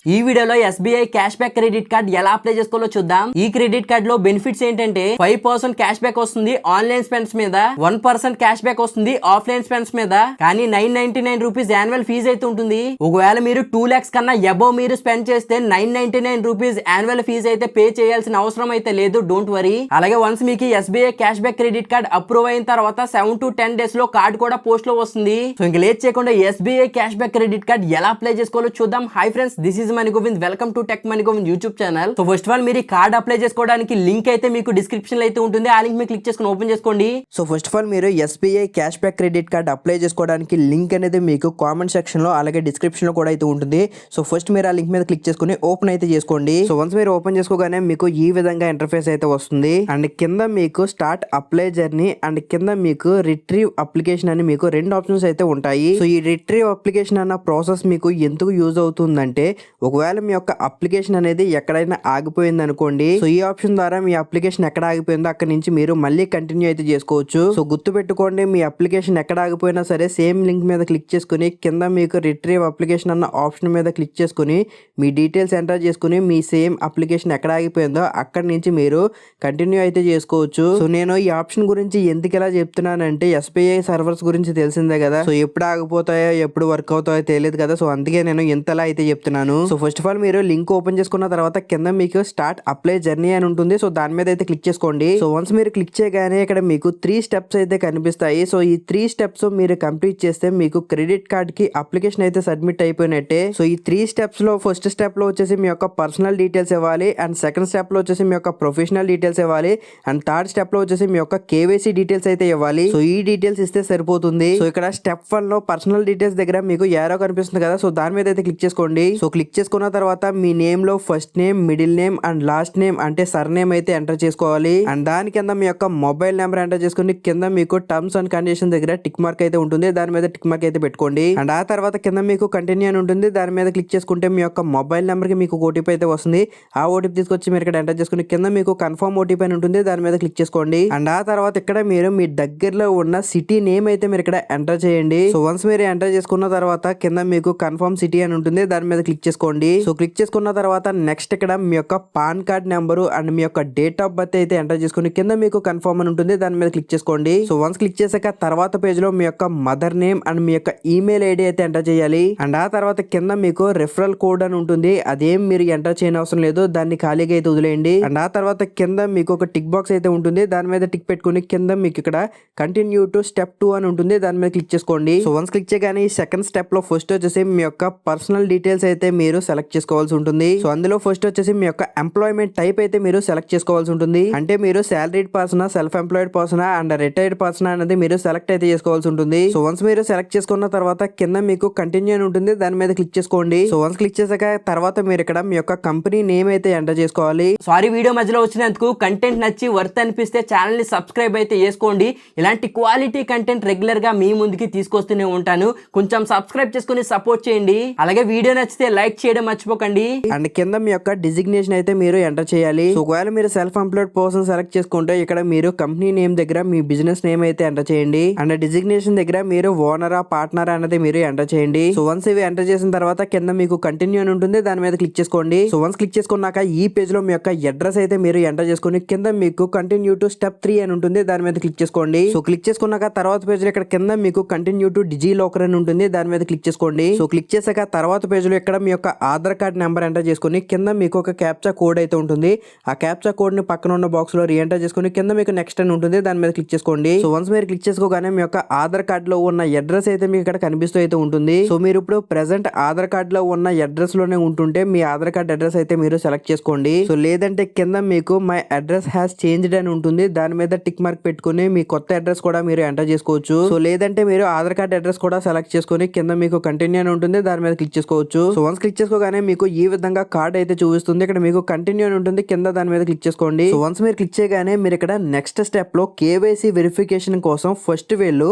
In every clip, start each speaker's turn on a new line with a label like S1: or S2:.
S1: ఈ వీడియోలో SBI cash back credit card ఎలా అప్లై చేసుకోవాలో చూద్దాం. ఈ క్రెడిట్ కార్డ్ లో బెనిఫిట్స్ ఏంటంటే 5% క్యాష్ బ్యాక్ వస్తుంది ఆన్లైన్ స్పెండ్స్ మీద, 1% క్యాష్ బ్యాక్ వస్తుంది ఆఫ్లైన్ స్పెండ్స్ మీద. కానీ 999 రూపీస్ యాన్యువల్ ఫీజు అయితే ఉంటుంది. ఒకవేళ మీరు 2 lakhs కన్నా అబోవ్ మీరు స్పెండ్ చేస్తే 999 రూపీస్ యాన్యువల్ ఫీజు అయితే పే చేయాల్సిన అవసరం అయితే లేదు. Don't worry. అలాగే వన్స్ మీకు SBI cash back credit card approve అయిన తర్వాత 7 to 10 days లో కార్డ్ కూడా పోస్ట్ లో వస్తుంది. సో ఇంకా లేట్ చేయకుండా SBI cash back credit card ఎలా అప్లై చేసుకోవాలో చూద్దాం. Hi friends, this is money Govind. Welcome to tech money Govind YouTube channel. So first of all మీరు ఈ కార్డ్ అప్లై చేసుకోవడానికి లింక్ అయితే మీకు డిస్క్రిప్షన్ లో అయితే ఉంటుంది. ఆ లింక్ మీరు క్లిక్ చేసుకుని ఓపెన్ చేసుకోండి.
S2: సో ఫస్ట్ ఆఫ్ ఆల్ మీరు SBI cash back credit card apply చేసుకోవడానికి లింక్ అనేది మీకు కామెంట్ సెక్షన్ లో అలాగే డిస్క్రిప్షన్ లో కూడా అయితే ఉంటుంది. సో ఫస్ట్ మీరు ఆ లింక్ మీద క్లిక్ చేసుకుని ఓపెన్ అయితే చేసుకోండి. సో వన్స్ మీరు ఓపెన్ చేసుకోగానే మీకు ఈ విధంగా ఇంటర్ఫేస్ అయితే వస్తుంది. అండ్ కింద మీకు స్టార్ట్ అప్లై జర్నీ అండ్ కింద మీకు రిట్రీవ్ అప్లికేషన్ అని మీకు 2 ఆప్షన్స్ అయితే ఉంటాయి. సో ఈ రిట్రీవ్ అప్లికేషన్ అన్న ప్రాసెస్ మీకు ఎందుకు యూజ్ అవుతుందంటే, ఒకవేళ మీ యొక్క అప్లికేషన్ అనేది ఎక్కడైనా ఆగిపోయింది అనుకోండి, సో ఈ ఆప్షన్ ద్వారా మీ అప్లికేషన్ ఎక్కడ ఆగిపోయిందో అక్కడ నుంచి మీరు మళ్ళీ కంటిన్యూ అయితే చేసుకోవచ్చు. సో గుర్తు పెట్టుకోండి, మీ అప్లికేషన్ ఎక్కడ ఆగిపోయినా సరే సేమ్ లింక్ మీద క్లిక్ చేసుకుని కింద మీకు రిట్రీవ్ అప్లికేషన్ అన్న ఆప్షన్ మీద క్లిక్ చేసుకుని మీ డీటెయిల్స్ ఎంటర్ చేసుకుని మీ సేమ్ అప్లికేషన్ ఎక్కడ ఆగిపోయిందో అక్కడ నుంచి మీరు కంటిన్యూ అయితే చేసుకోవచ్చు. సో నేను ఈ ఆప్షన్ గురించి ఎందుకు ఇలా చెప్తున్నానంటే, ఎస్బీఐ సర్వర్స్ గురించి తెలిసిందే కదా, సో ఎప్పుడు ఆగిపోతాయో ఎప్పుడు వర్క్ అవుతాయో తెలియదు కదా, సో అందుకే నేను ఇంతలా అయితే చెప్తున్నాను. సో ఫస్ట్ ఆఫ్ ఆల్ మీరు లింక్ ఓపెన్ చేసుకున్న తర్వాత కింద మీకు స్టార్ట్ అప్లై జర్నీ అని ఉంటుంది. సో దాని మీద అయితే క్లిక్ చేసుకోండి. సో వన్స్ మీరు క్లిక్ చేయగానే ఇక్కడ మీకు 3 steps అయితే కనిపిస్తాయి. సో ఈ 3 steps మీరు కంప్లీట్ చేస్తే మీకు క్రెడిట్ కార్డ్ కి అప్లికేషన్ అయితే సబ్మిట్ అయిపోయినట్టే. సో ఈ 3 steps లో ఫస్ట్ స్టెప్ లో వచ్చేసి మీ యొక్క పర్సనల్ డీటెయిల్స్ ఇవ్వాలి, అండ్ సెకండ్ స్టెప్ లో వచ్చేసి మీ యొక్క ప్రొఫెషనల్ డీటెయిల్స్ ఇవ్వాలి, అండ్ థర్డ్ స్టెప్ లో వచ్చేసి మీ యొక్క కేవైసీ డీటెయిల్స్ అయితే ఇవ్వాలి. సో ఈ డీటెయిల్స్ ఇస్తే సరిపోతుంది. సో ఇక్కడ స్టెప్ 1 లో పర్సనల్ డీటెయిల్స్ దగ్గర మీకు యారో కనిపిస్తుంది కదా, సో దాని మీద అయితే క్లిక్ చేసుకోండి. సో క్లిక్ చేసుకున్న తర్వాత మీ నేమ్ లో first name, middle name and last name అంటే సర్ నేమ్ అయితే ఎంటర్ చేసుకోవాలి. అండ్ దాని కింద మీ యొక్క మొబైల్ నెంబర్ ఎంటర్ చేసుకుని కింద మీకు టర్మ్స్ అండ్ కండిషన్ దగ్గర టిక్ మార్క్ అయితే ఉంటుంది, దాని మీద టిక్ మార్క్ అయితే పెట్టుకోండి. అండ్ ఆ తర్వాత కింద మీకు కంటిన్యూ అని ఉంటుంది, దాని మీద క్లిక్ చేసుకుంటే మీ యొక్క మొబైల్ నెంబర్ కి మీకు ఓటీపీ అయితే వస్తుంది. ఆ ఓటీపీ తీసుకొచ్చి మీరు ఇక్కడ ఎంటర్ చేసుకుని కింద మీకు కన్ఫర్మ్ ఓటీపీ అని ఉంటుంది, దాని మీద క్లిక్ చేసుకోండి. అండ్ ఆ తర్వాత ఇక్కడ మీరు మీ దగ్గరలో ఉన్న సిటీ నేమ్ అయితే మీరు ఇక్కడ ఎంటర్ చేయండి. సో వన్స్ మీరు ఎంటర్ చేసుకున్న తర్వాత కింద మీకు కన్ఫర్మ్ సిటీ అని ఉంటుంది, దాని మీద క్లిక్ చేసుకోండి. సో క్లిక్ చేసుకున్న తర్వాత నెక్స్ట్ ఇక్కడ మీ యొక్క పాన్ కార్డ్ నెంబరు అండ్ మీ యొక్క డేట్ ఆఫ్ బర్త్ అయితే ఎంటర్ చేసుకుని కింద మీకు కన్ఫర్మ్ అని ఉంటుంది, దాని మీద క్లిక్ చేసుకోండి. సో వన్స్ క్లిక్ చేశాక తర్వాత పేజ్ లో మీ యొక్క మదర్ నేమ్ అండ్ మీ యొక్క ఈమెయిల్ ఐడి అయితే ఎంటర్ చేయాలి. అండ్ ఆ తర్వాత కింద మీకు రిఫరల్ కోడ్ అని ఉంటుంది, అదేం మీరు ఎంటర్ చేయని అవసరం లేదు, దాన్ని ఖాళీగా అయితే వదిలేయండి. అండ్ ఆ తర్వాత కింద మీకు ఒక టిక్ బాక్స్ అయితే ఉంటుంది, దాని మీద టిక్ పెట్టుకుని కింద మీకు ఇక్కడ కంటిన్యూ టు స్టెప్ 2 అని ఉంటుంది, దాని మీద క్లిక్ చేసుకోండి. సో వన్స్ క్లిక్ చేయగానే ఈ సెకండ్ స్టెప్ లో ఫస్ట్ వచ్చేసి మీ యొక్క పర్సనల్ డీటెయిల్స్ అయితే మీరు సెలెక్ట్ చేసుకోవాల్సి ఉంటుంది. సో అందులో ఫస్ట్ వచ్చేసి మీ యొక్క ఎంప్లాయ్మెంట్ టైప్ అయితే మీరు సెలెక్ట్ చేసుకోవాల్సి ఉంటుంది. అంటే మీరు salaried person, self employed person and retired person అనేది మీరు సెలెక్ట్ అయితే చేసుకోవాల్సి ఉంటుంది. సో వన్స్ మీరు సెలెక్ట్ చేసుకున్న తర్వాత కింద మీకు కంటిన్యూ అని ఉంటుంది, దాని మీద క్లిక్ చేసుకోండి. సో వన్స్ క్లిక్ చేశాక తర్వాత మీరు ఇక్కడ మీ యొక్క కంపెనీ నేమ్ అయితే ఎంటర్ చేసుకోవాలి.
S1: సారీ వీడియో మధ్యలో వచ్చినందుకు. కంటెంట్ నచ్చి వర్త్ అనిపిస్తే ఛానల్ ని సబ్స్క్రైబ్ అయితే చేసుకోండి. ఇలాంటి క్వాలిటీ కంటెంట్ రెగ్యులర్ గా మీ ముందుకి తీసుకొస్తూనే ఉంటాను. కొంచెం సబ్స్క్రైబ్ చేసుకుని సపోర్ట్ చేయండి. అలాగే వీడియో నచ్చితే లైక్ చేయడం మర్చిపోకండి.
S2: అండ్ కింద మీ యొక్క డిజిగ్నేషన్ అయితే మీరు ఎంటర్ చేయాలి. సో ఒకవేళ మీరు సెల్ఫ్ ఎంప్లాయిడ్ పర్సన్ సెలెక్ట్ చేసుకుంటే ఇక్కడ మీరు కంపెనీ నేమ్ దగ్గర మీ బిజినెస్ నేమ్ అయితే ఎంటర్ చేయండి. అండ్ డిజిగ్నేషన్ దగ్గర మీరు ఓనరా పార్ట్నర్ అనేది మీరు ఎంటర్ చేయండి. సో వన్స్ ఇవి ఎంటర్ చేసిన తర్వాత కింద మీకు కంటిన్యూ అని ఉంటుంది, దాని మీద క్లిక్ చేసుకోండి. సో వన్స్ క్లిక్ చేసుకున్నాక ఈ పేజ్ లో మీ యొక్క అడ్రస్ అయితే మీరు ఎంటర్ చేసుకుని కింద మీకు కంటిన్యూ టు స్టెప్ 3 అని ఉంటుంది, దాని మీద క్లిక్ చేసుకోండి. సో క్లిక్ చేసుకున్నాక తర్వాత పేజ్ లో ఇక్కడ కింద మీకు కంటిన్యూ టు డిజి లాకర్ అని ఉంటుంది, దాని మీద క్లిక్ చేసుకోండి. సో క్లిక్ చేశాక తర్వాత పేజ్ లో ఇక్కడ మీ యొక్క ఆధార్ కార్డ్ నెంబర్ ఎంటర్ చేసుకుని కింద మీకు ఒక క్యాప్చా కోడ్ అయితే ఉంటుంది, ఆ క్యాప్చా కోడ్ ని పక్కన ఉన్న బాక్స్ లో రీఎంటర్ చేసుకుని కింద మీకు నెక్స్ట్ అని ఉంటుంది, దాని మీద క్లిక్ చేసుకోండి. సో వన్స్ మీరు క్లిక్ చేసుకోగానే మీ యొక్క ఆధార్ కార్డ్ లో ఉన్న అడ్రస్ అయితే మీకు ఇక్కడ కనిపిస్తూ అయితే ఉంటుంది. సో మీరు ఇప్పుడు ప్రెసెంట్ ఆధార్ కార్డ్ లో ఉన్న అడ్రస్ లోనే ఉంటుంటే మీ ఆధార్ కార్డ్ అడ్రస్ అయితే మీరు సెలెక్ట్ చేసుకోండి. సో లేదంటే కింద మీకు మై అడ్రస్ హ్యాస్ చేంజ్డ్ అని ఉంటుంది, దాని మీద టిక్ మార్క్ పెట్టుకుని మీ కొత్త అడ్రస్ కూడా మీరు ఎంటర్ చేసుకోవచ్చు. సో లేదంటే మీరు ఆధార్ కార్డ్ అడ్రస్ కూడా సెలెక్ట్ చేసుకుని కింద మీకు కంటిన్యూ అని ఉంటుంది, దాని మీద క్లిక్ చేసుకోవచ్చు. సో వన్స్ క్లిక్ చేసుకోగానే మీకు ఈ విధంగా కార్డ్ అయితే చూపిస్తుంది. ఇక్కడ మీకు కంటిన్యూ అని ఉంటుంది, కింద దాని మీద క్లిక్ చేసుకోండి. సో వన్స్ మీరు క్లిక్ చేయగానే మీరు ఇక్కడ నెక్స్ట్ స్టెప్ లో కేవైసీ వెరిఫికేషన్ కోసం ఫస్ట్ వీళ్ళు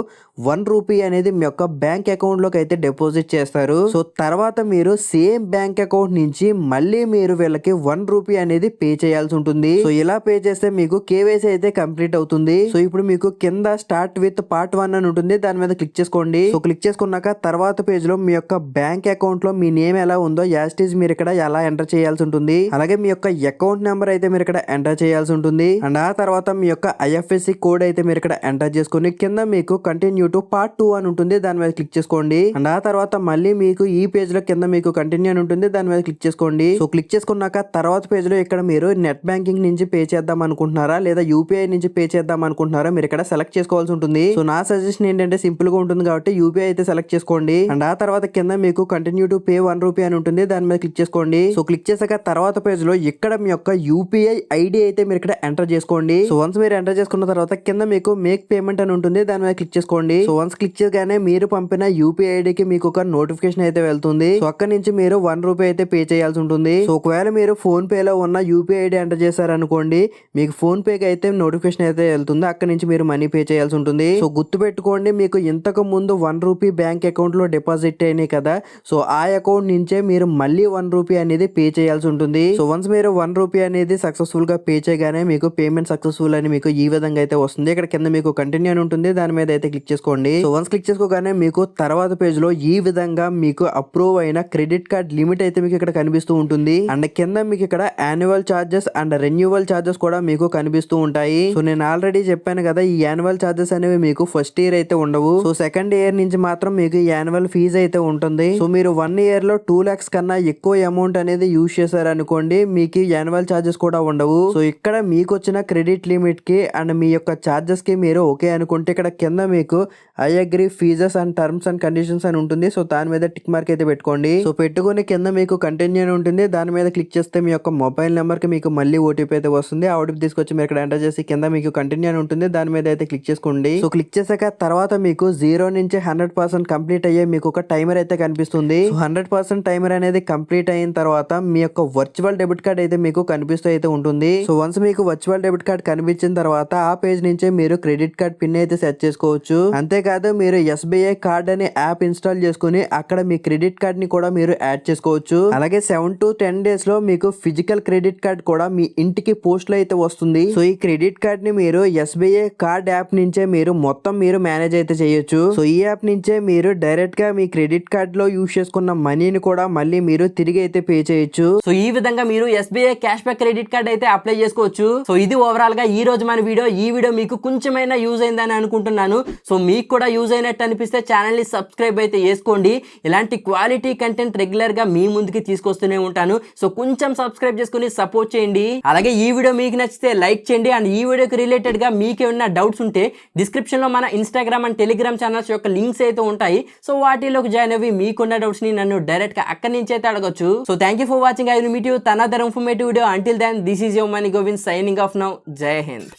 S2: 1 రూపీ అనేది మీ యొక్క బ్యాంక్ అకౌంట్ లోకి అయితే డిపాజిట్ చేస్తారు. సో తర్వాత మీరు సేమ్ బ్యాంక్ అకౌంట్ నుంచి మళ్ళీ మీరు వీళ్ళకి 1 రూపీ అనేది పే చేయాల్సి ఉంటుంది. సో ఇలా పే చేస్తే మీకు కేవైసీ అయితే కంప్లీట్ అవుతుంది. సో ఇప్పుడు మీకు కింద స్టార్ట్ విత్ పార్ట్ 1 అని ఉంటుంది, దాని మీద క్లిక్ చేసుకోండి. సో క్లిక్ చేసుకున్నాక తర్వాత పేజ్ లో మీ యొక్క బ్యాంక్ అకౌంట్ లో మీ నేమ్ ఎలా ఉందో ఉందో యాస్టీజ్ మీరు ఇక్కడ ఎలా ఎంటర్ చేయాల్సి ఉంటుంది. అలాగే మీ యొక్క అకౌంట్ నెంబర్ అయితే మీరు ఇక్కడ ఎంటర్ చేయాల్సి ఉంటుంది. అండ్ ఆ తర్వాత మీ యొక్క IFSC కోడ్ అయితే మీరు ఇక్కడ ఎంటర్ చేసుకుని కింద మీకు కంటిన్యూ టు పార్ట్ 2 అని ఉంటుంది, దాని మీద క్లిక్ చేసుకోండి. అండ్ ఆ తర్వాత మళ్ళీ మీకు ఈ పేజ్ లో కింద మీకు కంటిన్యూ అని ఉంటుంది, దాని మీద క్లిక్ చేసుకోండి. సో క్లిక్ చేసుకున్నాక తర్వాత పేజ్ లో ఇక్కడ మీరు నెట్ బ్యాంకింగ్ నుంచి పే చేద్దాం అనుకుంటున్నారా లేదా UPI నుంచి పే చేద్దాం అనుకుంటున్నారా మీరు ఇక్కడ సెలెక్ట్ చేసుకోవాల్సి ఉంటుంది. సో నా సజెషన్ ఏంటంటే సింపుల్ గా ఉంటుంది కాబట్టి UPI అయితే సెలెక్ట్ చేసుకోండి. అండ్ ఆ తర్వాత కింద మీకు కంటిన్యూ టు పే 1 రూపీ అని ఉంటుంది, దాని మీద క్లిక్ చేసుకోండి. సో క్లిక్ చేసాక తర్వాత పేజ్ లో ఇక్కడ మీ యొక్క UPI ID అయితే మీరు ఇక్కడ ఎంటర్ చేసుకోండి. సో వన్స్ మీరు ఎంటర్ చేసుకున్న తర్వాత కింద మీకు మేక్ పేమెంట్ అని ఉంటుంది, దాని మీద క్లిక్ చేసుకోండి. సో వన్స్ క్లిక్ చేయగానే మీరు పంపిన UPI ID కి మీకు ఒక నోటిఫికేషన్ అయితే వెళ్తుంది. సో అక్కడ నుంచి మీరు 1 రూపీ అయితే పే చేయాల్సి ఉంటుంది. సో ఒకవేళ మీరు ఫోన్ పే లో ఉన్న UPI ID ఎంటర్ చేశారనుకోండి, మీకు ఫోన్ పే కి అయితే నోటిఫికేషన్ అయితే వెళ్తుంది, అక్కడ నుంచి మీరు మనీ పే చేయాల్సి ఉంటుంది. సో గుర్తు పెట్టుకోండి, మీకు ఇంతకు ముందు 1 రూపీ బ్యాంక్ అకౌంట్ లో డిపాజిట్ అయినాయి కదా, సో ఆ అకౌంట్ నుంచే మీరు మళ్ళీ 1 రూపీ అనేది పే చేయాల్సి ఉంటుంది. సో వన్స్ మీరు 1 రూపీ అనేది సక్సెస్ఫుల్ గా పే చేయగానే మీకు పేమెంట్ సక్సెస్ఫుల్ అని మీకు ఈ విధంగా అయితే వస్తుంది. ఇక్కడ కింద మీకు కంటిన్యూ అని ఉంటుంది, దాని మీద అయితే క్లిక్ చేసుకోండి. సో వన్స్ క్లిక్ చేసుకోగానే మీకు తర్వాత పేజ్ లో ఈ విధంగా మీకు అప్రూవ్ అయిన క్రెడిట్ కార్డ్ లిమిట్ అయితే మీకు ఇక్కడ కనిపిస్తూ ఉంటుంది. అండ్ కింద మీకు ఇక్కడ annual charges and renewal charges కూడా మీకు కనిపిస్తూ ఉంటాయి. సో నేను ఆల్రెడీ చెప్పాను కదా, ఈ యాన్యువల్ చార్జెస్ అనేవి మీకు ఫస్ట్ ఇయర్ అయితే ఉండవు. సో సెకండ్ ఇయర్ నుంచి మాత్రం మీకు యాన్యువల్ ఫీజు అయితే ఉంటుంది. సో మీరు 1 ఇయర్ లో 2 lakhs కన్నా ఎక్కువ అమౌంట్ అనేది యూజ్ చేశారనుకోండి, మీకు యాన్యువల్ చార్జెస్ కూడా ఉండవు. సో ఇక్కడ మీకు వచ్చిన క్రెడిట్ లిమిట్ కి అండ్ మీ యొక్క చార్జెస్ కి మీరు ఓకే అనుకుంటే ఇక్కడ కింద మీకు I agree fees and terms and conditions అని ఉంటుంది. సో దాని మీద టిక్ మార్క్ అయితే పెట్టుకోండి. సో పెట్టుకుని కింద మీకు కంటిన్యూ అని ఉంటుంది, దాని మీద క్లిక్ చేస్తే మీ యొక్క మొబైల్ నెంబర్ కి మీకు మళ్ళీ OTP అయితే వస్తుంది. ఆ OTP తీసుకొచ్చి మీరు ఇక్కడ ఎంటర్ చేసి కింద మీకు కంటిన్యూ అని ఉంటుంది, దాని మీద అయితే క్లిక్ చేసుకోండి. సో క్లిక్ చేసాక తర్వాత మీకు 0 నుంచి 100% కంప్లీట్ అయ్యే మీకు ఒక టైమర్ అయితే కనిపిస్తుంది. సో 100% టైమర్ అనేది కంప్లీట్ అయిన తర్వాత మీ యొక్క వర్చువల్ డెబిట్ కార్డ్ అయితే మీకు కనిపిస్తూ అయితే ఉంటుంది. సో వన్స్ మీకు వర్చువల్ డెబిట్ కార్డ్ కనిపించిన తర్వాత ఆ పేజ్ నుంచే మీరు క్రెడిట్ కార్డ్ పిన్ అయితే సెట్ చేసుకోవచ్చు. అంతేకాదు మీరు SBI కార్డ్ అనే యాప్ ఇన్స్టాల్ చేసుకుని అక్కడ మీ క్రెడిట్ కార్డ్ ని కూడా మీరు యాడ్ చేసుకోవచ్చు. అలాగే 7 to 10 డేస్ లో మీకు ఫిజికల్ క్రెడిట్ కార్డ్ కూడా మీ ఇంటికి పోస్ట్ లో అయితే వస్తుంది. సో ఈ క్రెడిట్ కార్డ్ ని మీరు SBI కార్డ్ యాప్ నుంచే మీరు మొత్తం మీరు మేనేజ్ అయితే చేయొచ్చు. సో ఈ యాప్ నుంచే మీరు డైరెక్ట్ గా మీ క్రెడిట్ కార్డ్ లో యూజ్ చేసుకున్న మనీని కూడా మళ్ళీ మీరు తిరిగి అయితే పే చేయొచ్చు.
S1: సో ఈ విధంగా మీరు SBI cash back credit card అయితే అప్లై చేసుకోవచ్చు. సో ఇది ఓవరాల్ గా ఈ రోజు మన వీడియో. ఈ వీడియో మీకు కొంచెమైనా యూజ్ అయిందని అనుకుంటున్నాను. సో మీకు కూడా యూజ్ అయినట్టు అనిపిస్తే ఛానల్ ని సబ్స్క్రైబ్ అయితే చేసుకోండి. ఇలాంటి క్వాలిటీ కంటెంట్ రెగ్యులర్ గా మీ ముందుకి తీసుకొస్తూనే ఉంటాను. సో కొంచెం సబ్స్క్రైబ్ చేసుకుని సపోర్ట్ చేయండి. అలాగే ఈ వీడియో మీకు నచ్చితే లైక్ చేయండి. అండ్ ఈ వీడియోకి రిలేటెడ్ గా మీకు ఏమైనా డౌట్స్ ఉంటే డిస్క్రిప్షన్ లో మన ఇన్స్టాగ్రామ్ అండ్ టెలిగ్రామ్ ఛానల్స్ యొక్క లింక్స్ అయితే ఉంటాయి. సో వాటిలోకి జాయిన్ అవ్వి మీకున్న డౌట్స్ ని నన్ను డైరెక్ట్ గా అక్కడి నుంచి అయితే అడగొచ్చు. So thank you for watching. I will meet you another informative video. Until then this is your Mani Govind signing off now. Jai Hind.